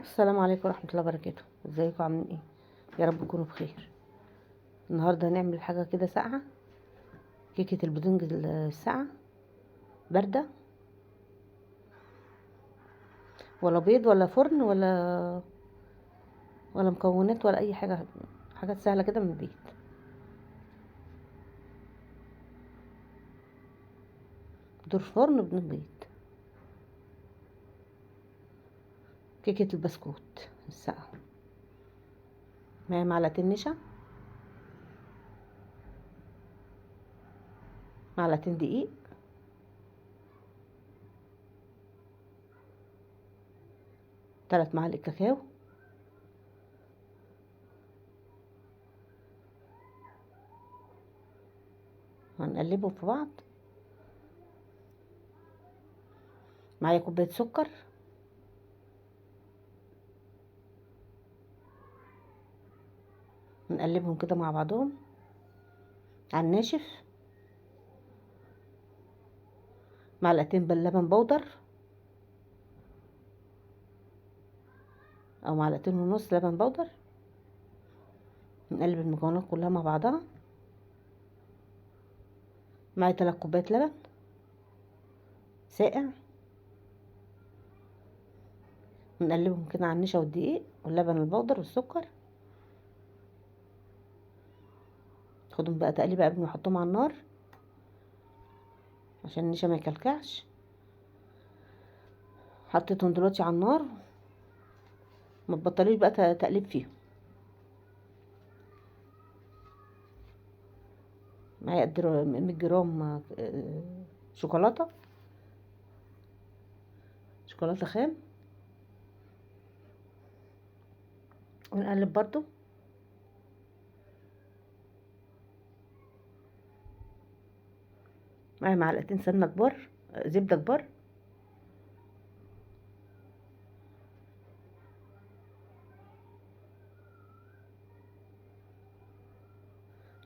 السلام عليكم ورحمة الله وبركاته. ازيكم عاملين ايه؟ يا رب تكونوا بخير. النهارده هنعمل حاجة كده ساقعة، كيكة البدنج الساقعة باردة، ولا بيض ولا فرن ولا مكونات ولا اي حاجة، حاجات سهلة كده من البيت. دور فرن بدون بيض. كيكة البسكوت الساقعة، معايا معلقتين نشا، معلقتين دقيق، ثلاث معالق كاكاو، هنقلبهم في بعض. معايا كوباية سكر، نقلبهم كده مع بعضهم على الناشف. معلقتين لبن بودر او معلقتين ونص لبن بودر. نقلب المكونات كلها مع بعضها. معايا 3 كوبايات لبن ساقع، نقلبهم كده على النشا والدقيق واللبن البودر والسكر. خدهم بقى تقليبه قبل ما احطهم على النار عشان النشا ما يكلكعش. حطيتهم دلوقتي على النار، ما تبطليش بقى تقليب فيهم. معايا قد 100 جرام شوكولاته، شوكولاته خام، ونقلب برضو. معايا معلقتين سمنه كبار، زبده كبار،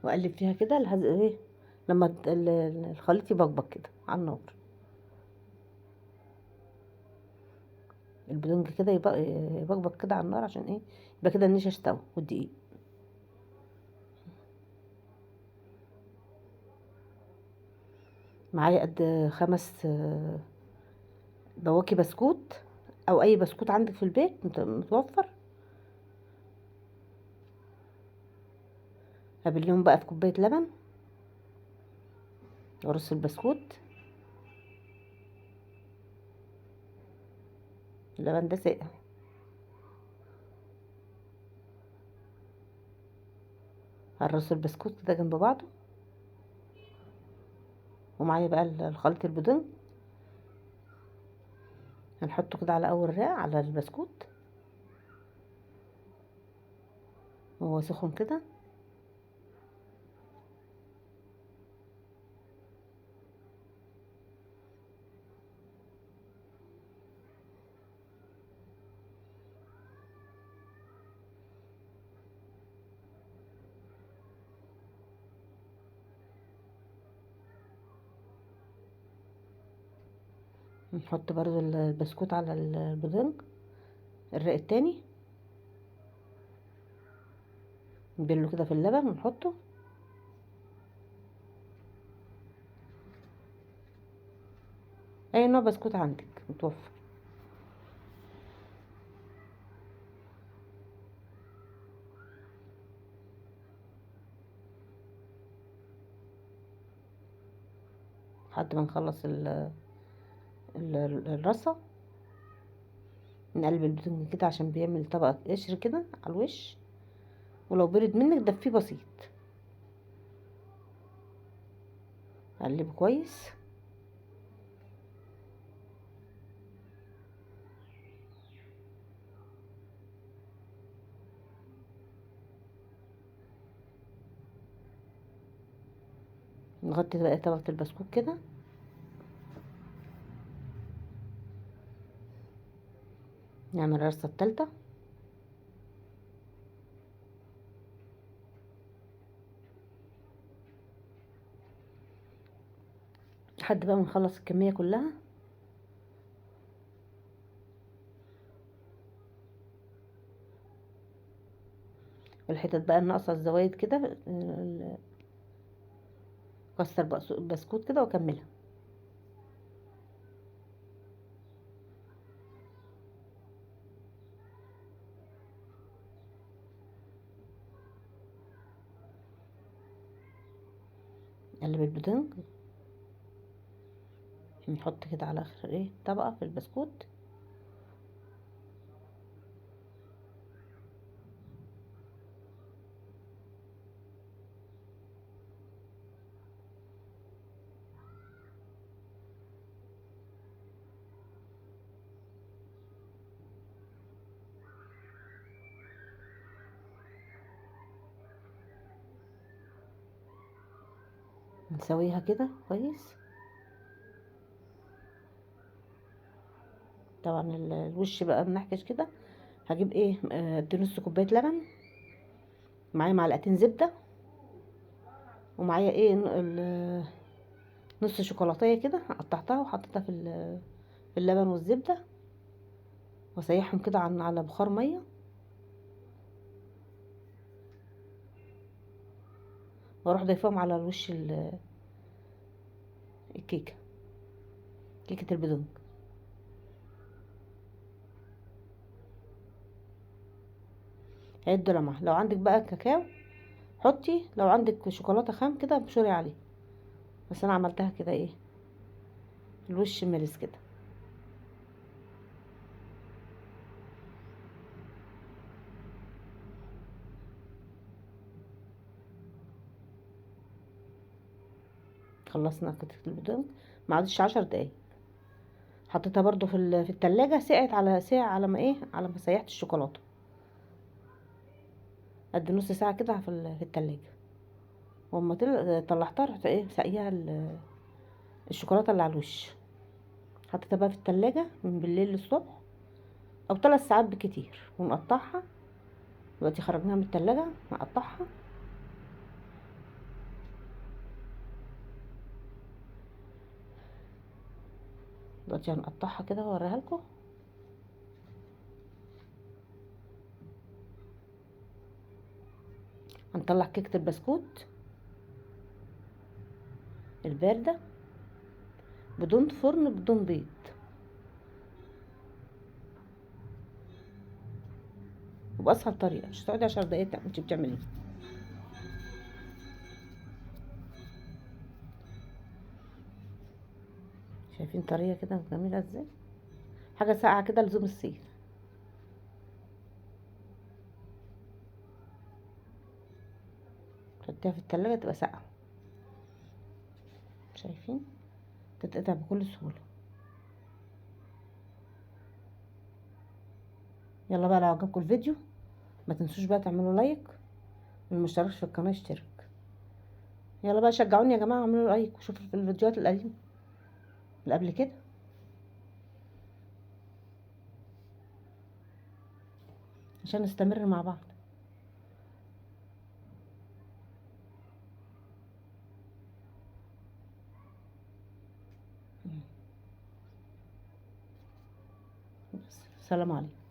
واقلب فيها كده لحد ايه لما الخليط يبقبق كده على النار. البدنج كده يبقبق كده على النار عشان ايه؟ يبقى كده النشا استوى والدقيق. معايا قد 5 بواكي بسكوت، او اي بسكوت عندك في البيت متوفر. هبلهم بقى في كوبايه لبن وارص البسكوت. اللبن ده ساقع. هرص البسكوت كده جنب بعضه. ومعايا بقى الخليط البودنج، هنحطه كده على اول رق على البسكوت وهو سخن كده. نحط برضو البسكوت على البودنج الرق التاني، نبله كده في اللبن ونحطه. اي نوع بسكوت عندك متوفر. لحد ما نخلص الرصه. نقلب البودنج كده عشان بيعمل طبقه قشر كده على الوش، ولو برد منك دفيه بسيط. قلبه كويس. نغطي بقى طبقة البسكوت كده. نعمل الرصة التالتة. لحد بقى ما نخلص الكمية كلها. الحتت بقى الناقصه الزوايد كده كسر بسكوت كده واكملها. قلب البدنج، نحط كده على اخر ايه طبقه في البسكوت. نسويها كده كويس. طبعا الوش بقى بنحكش كده. هجيب ايه ادي نص كوبايه لبن، معايا معلقتين زبده، ومعايا ايه نص شوكولاتيه كده قطعتها وحطيتها في اللبن والزبده، واسيحهم كده على بخار ميه، واروح ضيفهم على الوش الكيكه، كيكه البدنج. هيدوا لمعه. لو عندك بقى كاكاو حطي، لو عندك شوكولاته خام كده ابشري عليه. بس انا عملتها كده ايه الوش ملس كده. خلصنا كيكه البدنج، ما عادش 10 دقايق. حطيتها برضو في التلاجة، سقعت على ساعة، على ما ايه على ما سيحت الشوكولاتة، قد نص ساعة كده في التلاجة. واما طلعتها رحت ايه سقيها الشوكولاتة اللي على الوش. حطيتها بقى في التلاجة من بالليل للصبح، او 3 ساعات بكتير، ونقطعها. دلوقتي خرجناها من التلاجة نقطعها. دلوقتي هنقطعها كده واوريها لكم. هنطلع كيكة البسكوت الباردة بدون فرن بدون بيض. وبأسهل طريقة، مش هتقعدي 10 دقايق انت بتعمليه. شايفين طريقة كده جميلة ازاي؟ حاجة ساقعة كده لزوم الصيف. تحطيها في التلاجة تبقى ساقعة. شايفين تتقطع بكل سهولة. يلا بقى، لو عجبكم الفيديو ما تنسوش بقى تعملوا لايك، والمشتركش في القناة يشترك. يلا بقى شجعوني يا جماعة، اعملوا لايك وشوفوا في الفيديوهات القديمة اللي قبل كده عشان نستمر مع بعض. بس. سلام عليكم.